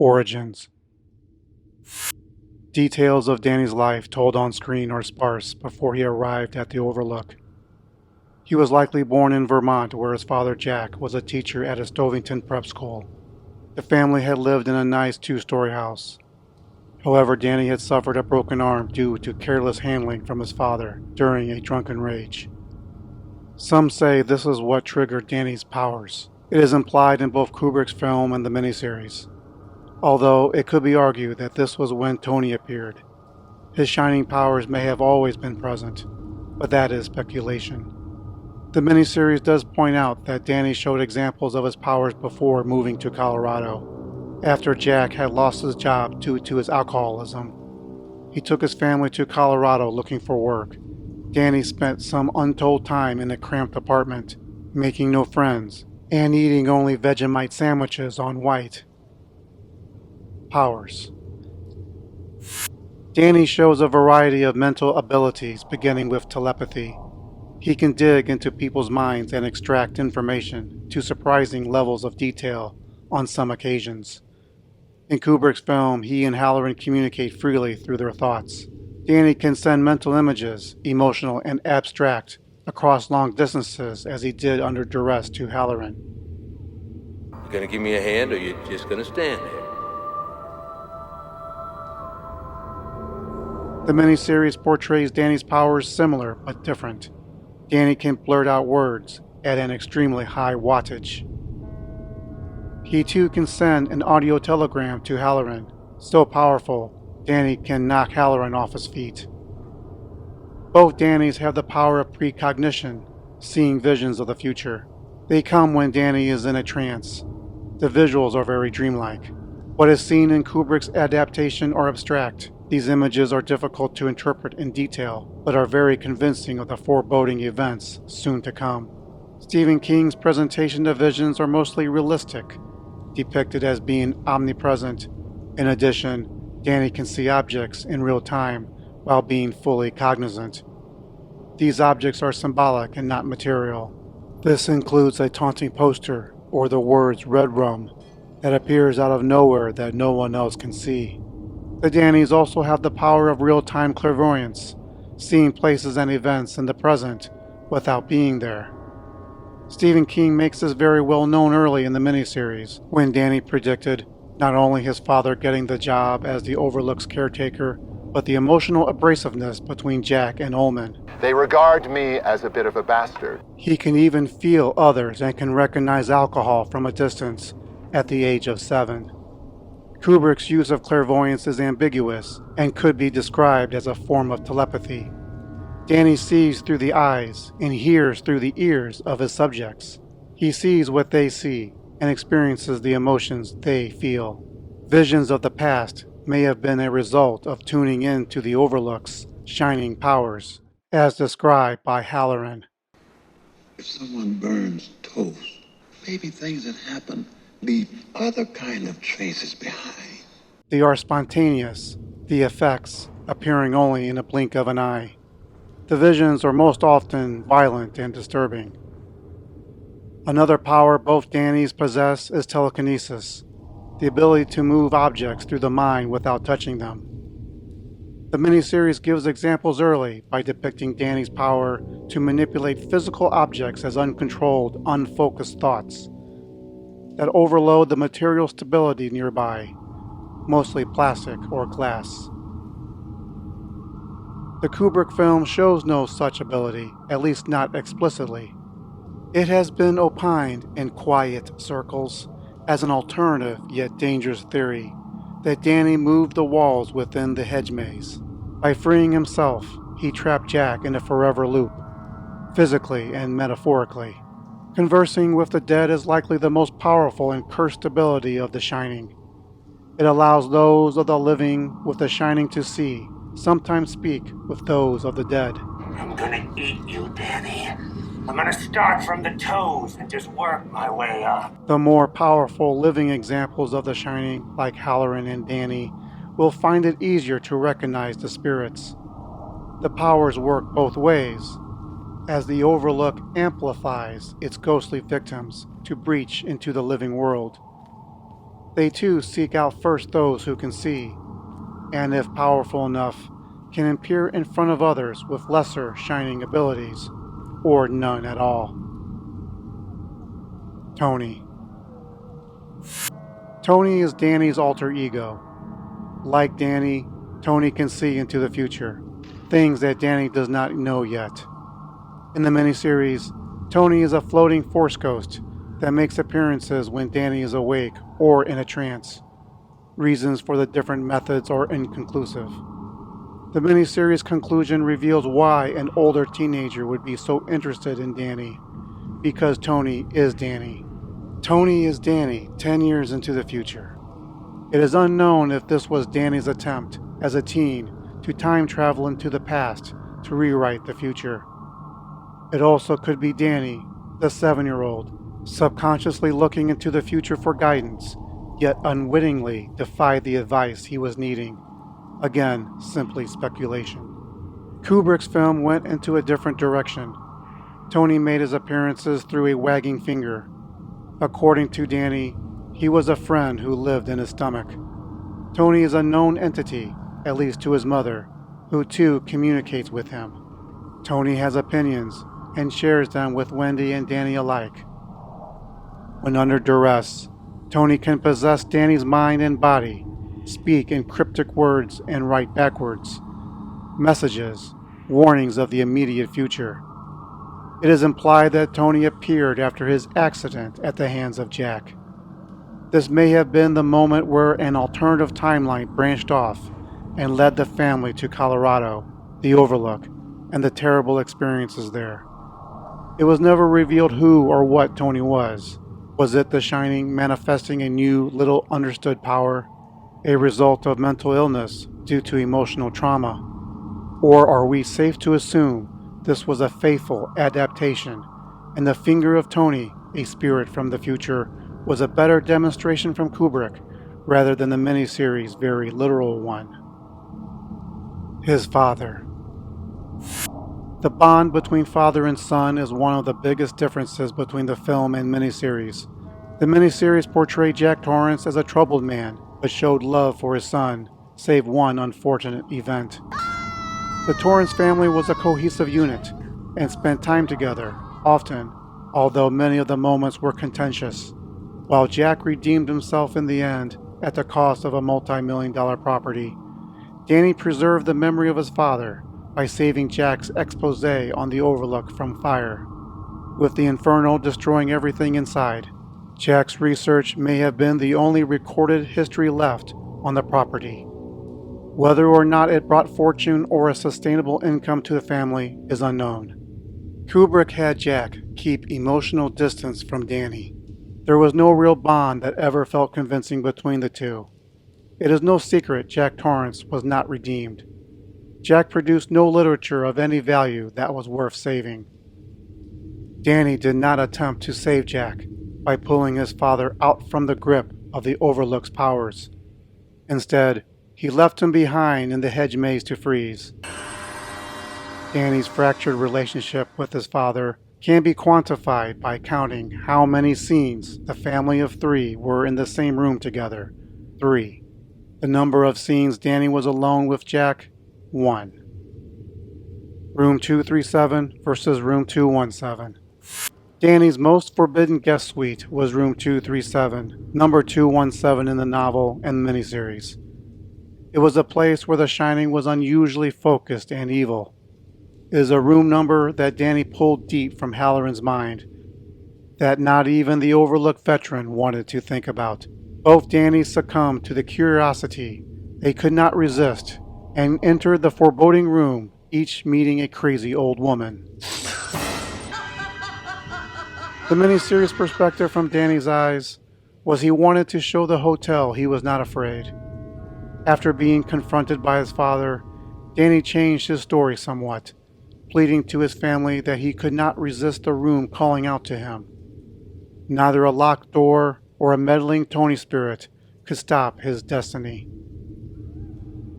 Origins. Details of Danny's life told on screen are sparse before he arrived at the Overlook. He was likely born in Vermont, where his father Jack was a teacher at a Stovington prep school. The family had lived in a nice two-story house. However, Danny had suffered a broken arm due to careless handling from his father during a drunken rage. Some say this is what triggered Danny's powers. It is implied in both Kubrick's film and the miniseries, although it could be argued that this was when Tony appeared. His shining powers may have always been present, but that is speculation. The miniseries does point out that Danny showed examples of his powers before moving to Colorado, after Jack had lost his job due to his alcoholism. He took his family to Colorado looking for work. Danny spent some untold time in a cramped apartment, making no friends, and eating only Vegemite sandwiches on white. Powers. Danny shows a variety of mental abilities, beginning with telepathy. He can dig into people's minds and extract information to surprising levels of detail on some occasions. In Kubrick's film, he and Halloran communicate freely through their thoughts. Danny can send mental images, emotional and abstract, across long distances as he did under duress to Halloran. You gonna give me a hand or you just gonna stand there? The miniseries portrays Danny's powers similar but different. Danny can blurt out words at an extremely high wattage. He too can send an audio telegram to Halloran, so powerful Danny can knock Halloran off his feet. Both Dannys have the power of precognition, seeing visions of the future. They come when Danny is in a trance. The visuals are very dreamlike. What is seen in Kubrick's adaptation are abstract. These images are difficult to interpret in detail, but are very convincing of the foreboding events soon to come. Stephen King's presentation of visions are mostly realistic, depicted as being omnipresent. In addition, Danny can see objects in real time while being fully cognizant. These objects are symbolic and not material. This includes a taunting poster or the words "Red Rum" that appears out of nowhere that no one else can see. The Dannys also have the power of real-time clairvoyance, seeing places and events in the present without being there. Stephen King makes this very well known early in the miniseries, when Danny predicted not only his father getting the job as the Overlook's caretaker, but the emotional abrasiveness between Jack and Ullman. They regard me as a bit of a bastard. He can even feel others and can recognize alcohol from a distance at the age of 7. Kubrick's use of clairvoyance is ambiguous and could be described as a form of telepathy. Danny sees through the eyes and hears through the ears of his subjects. He sees what they see and experiences the emotions they feel. Visions of the past may have been a result of tuning in to the Overlook's shining powers, as described by Halloran. If someone burns toast, maybe things that happen leave other kind of traces behind. They are spontaneous, the effects appearing only in a blink of an eye. The visions are most often violent and disturbing. Another power both Dannys possess is telekinesis, the ability to move objects through the mind without touching them. The miniseries gives examples early by depicting Danny's power to manipulate physical objects as uncontrolled, unfocused thoughts that overload the material stability nearby, mostly plastic or glass. The Kubrick film shows no such ability, at least not explicitly. It has been opined in quiet circles as an alternative yet dangerous theory that Danny moved the walls within the hedge maze. By freeing himself, he trapped Jack in a forever loop, physically and metaphorically. Conversing with the dead is likely the most powerful and cursed ability of The Shining. It allows those of the living with The Shining to see, sometimes speak with those of the dead. I'm gonna eat you, Danny. I'm gonna start from the toes and just work my way up. The more powerful living examples of The Shining, like Halloran and Danny, will find it easier to recognize the spirits. The powers work both ways, as the Overlook amplifies its ghostly victims to breach into the living world. They too seek out first those who can see, and if powerful enough, can appear in front of others with lesser shining abilities, or none at all. Tony. Tony is Danny's alter ego. Like Danny, Tony can see into the future, things that Danny does not know yet. In the miniseries, Tony is a floating force ghost that makes appearances when Danny is awake or in a trance. Reasons for the different methods are inconclusive. The miniseries conclusion reveals why an older teenager would be so interested in Danny, because Tony is Danny. Tony is Danny 10 years into the future. It is unknown if this was Danny's attempt as a teen to time travel into the past to rewrite the future. It also could be Danny, the 7-year-old, subconsciously looking into the future for guidance, yet unwittingly defied the advice he was needing. Again, simply speculation. Kubrick's film went into a different direction. Tony made his appearances through a wagging finger. According to Danny, he was a friend who lived in his stomach. Tony is a known entity, at least to his mother, who too communicates with him. Tony has opinions and shares them with Wendy and Danny alike. When under duress, Tony can possess Danny's mind and body, speak in cryptic words and write backwards. Messages, warnings of the immediate future. It is implied that Tony appeared after his accident at the hands of Jack. This may have been the moment where an alternative timeline branched off and led the family to Colorado, the Overlook, and the terrible experiences there. It was never revealed who or what Tony was. Was it the Shining manifesting a new, little understood power, a result of mental illness due to emotional trauma? Or are we safe to assume this was a faithful adaptation, and the finger of Tony, a spirit from the future, was a better demonstration from Kubrick rather than the miniseries' very literal one? His father. The bond between father and son is one of the biggest differences between the film and miniseries. The miniseries portrayed Jack Torrance as a troubled man, but showed love for his son, save one unfortunate event. The Torrance family was a cohesive unit, and spent time together, often, although many of the moments were contentious. While Jack redeemed himself in the end, at the cost of a multi-million-dollar property, Danny preserved the memory of his father by saving Jack's expose on the Overlook from fire. With the Inferno destroying everything inside, Jack's research may have been the only recorded history left on the property. Whether or not it brought fortune or a sustainable income to the family is unknown. Kubrick had Jack keep emotional distance from Danny. There was no real bond that ever felt convincing between the two. It is no secret Jack Torrance was not redeemed. Jack produced no literature of any value that was worth saving. Danny did not attempt to save Jack by pulling his father out from the grip of the Overlook's powers. Instead, he left him behind in the hedge maze to freeze. Danny's fractured relationship with his father can be quantified by counting how many scenes the family of 3 were in the same room together. 3. The number of scenes Danny was alone with Jack, 1. Room 237 versus Room 217. Danny's most forbidden guest suite was Room 237, number 217 in the novel and miniseries. It was a place where the Shining was unusually focused and evil. It is a room number that Danny pulled deep from Halloran's mind, that not even the Overlook veteran wanted to think about. Both Danny succumbed to the curiosity they could not resist and entered the foreboding room, each meeting a crazy old woman. The miniseries perspective from Danny's eyes was he wanted to show the hotel he was not afraid. After being confronted by his father, Danny changed his story somewhat, pleading to his family that he could not resist the room calling out to him. Neither a locked door or a meddling Tony spirit could stop his destiny.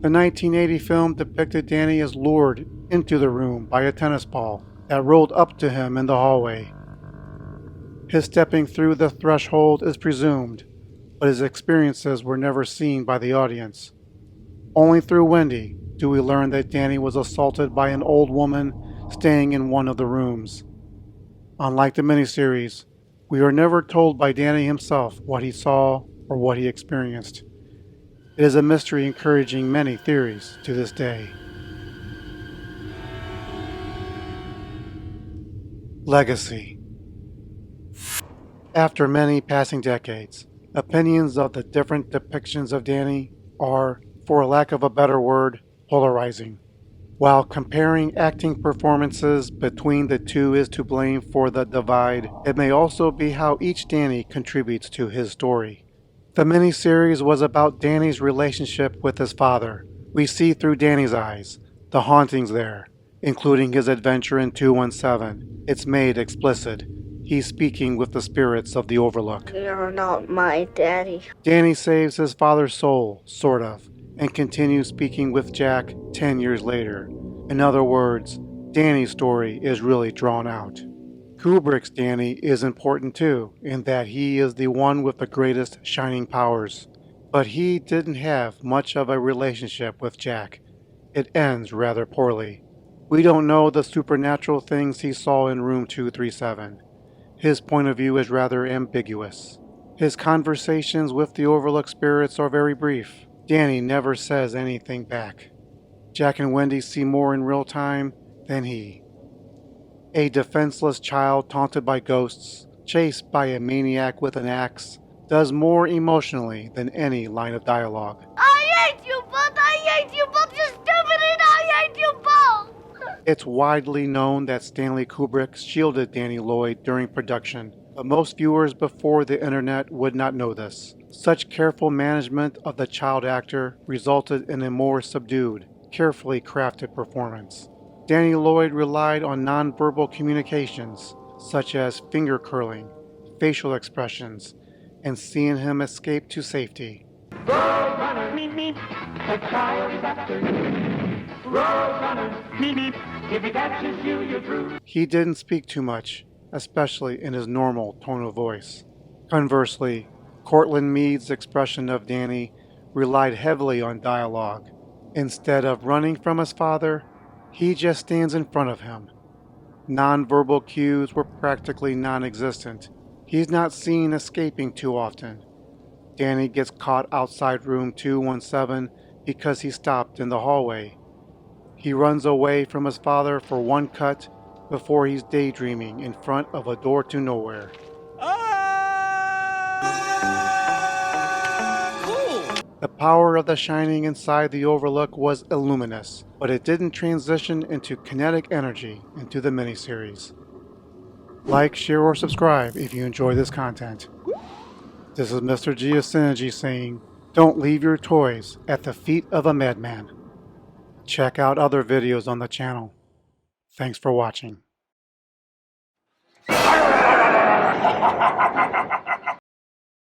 The 1980 film depicted Danny as lured into the room by a tennis ball that rolled up to him in the hallway. His stepping through the threshold is presumed, but his experiences were never seen by the audience. Only through Wendy do we learn that Danny was assaulted by an old woman staying in one of the rooms. Unlike the miniseries, we are never told by Danny himself what he saw or what he experienced. It is a mystery encouraging many theories to this day. Legacy. After many passing decades, opinions of the different depictions of Danny are, for lack of a better word, polarizing. While comparing acting performances between the two is to blame for the divide, it may also be how each Danny contributes to his story. The miniseries was about Danny's relationship with his father. We see through Danny's eyes, the hauntings there, including his adventure in 217. It's made explicit. He's speaking with the spirits of the Overlook. You're not my daddy. Danny saves his father's soul, sort of, and continues speaking with Jack 10 years later. In other words, Danny's story is really drawn out. Kubrick's Danny is important too, in that he is the one with the greatest shining powers. But he didn't have much of a relationship with Jack. It ends rather poorly. We don't know the supernatural things he saw in room 237. His point of view is rather ambiguous. His conversations with the Overlook spirits are very brief. Danny never says anything back. Jack and Wendy see more in real time than he. A defenseless child taunted by ghosts, chased by a maniac with an axe, does more emotionally than any line of dialogue. I hate you both! I hate you both! You're stupid and I hate you both! It's widely known that Stanley Kubrick shielded Danny Lloyd during production, but most viewers before the internet would not know this. Such careful management of the child actor resulted in a more subdued, carefully crafted performance. Danny Lloyd relied on nonverbal communications, such as finger curling, facial expressions, and seeing him escape to safety. Roadrunner, meep meep, the child is after you. Roadrunner, meep meep, if he catches you, you're through. He didn't speak too much, especially in his normal tone of voice. Conversely, Cortland Mead's expression of Danny relied heavily on dialogue. Instead of running from his father, he just stands in front of him. Nonverbal cues were practically non-existent. He's not seen escaping too often. Danny gets caught outside room 217 because he stopped in the hallway. He runs away from his father for one cut before he's daydreaming in front of a door to nowhere. The power of the shining inside the Overlook was illuminous, but it didn't transition into kinetic energy into the miniseries. Like, share, or subscribe if you enjoy this content. This is Mr. G of Synergy saying, don't leave your toys at the feet of a madman. Check out other videos on the channel. Thanks for watching.